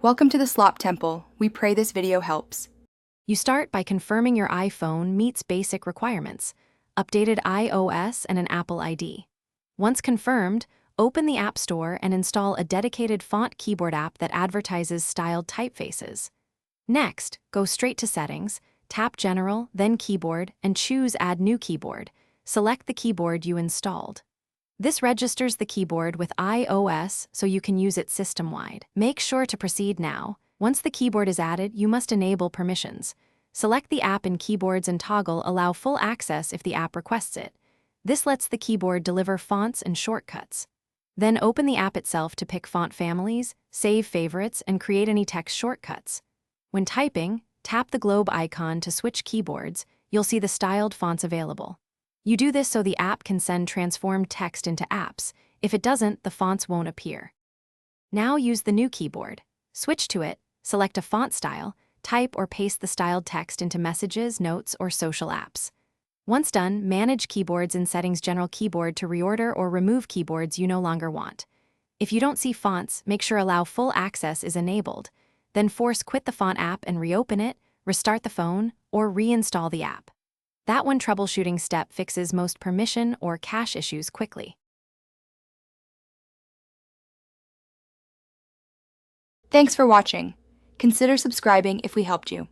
Welcome to the Slop Temple. We pray this video helps. You start by confirming your iPhone meets basic requirements, updated iOS and an Apple ID. Once confirmed, open the App Store and install a dedicated font keyboard app that advertises styled typefaces. Next, go straight to Settings, tap General, then Keyboard, and choose Add New Keyboard. Select the keyboard you installed. This registers the keyboard with iOS so you can use it system-wide. Make sure to proceed now. Once the keyboard is added, you must enable permissions. Select the app in Keyboards and toggle Allow full access if the app requests it. This lets the keyboard deliver fonts and shortcuts. Then open the app itself to pick font families, save favorites, and create any text shortcuts. When typing, tap the globe icon to switch keyboards. You'll see the styled fonts available. You do this so the app can send transformed text into apps. If it doesn't, the fonts won't appear. Now use the new keyboard. Switch to it, select a font style, type or paste the styled text into messages, notes, or social apps. Once done, manage keyboards in Settings General Keyboard to reorder or remove keyboards you no longer want. If you don't see fonts, make sure Allow full access is enabled. Then force Quit the font app and reopen it, restart the phone, or reinstall the app. That one troubleshooting step fixes most permission or cache issues quickly. Thanks for watching. Consider subscribing if we helped you.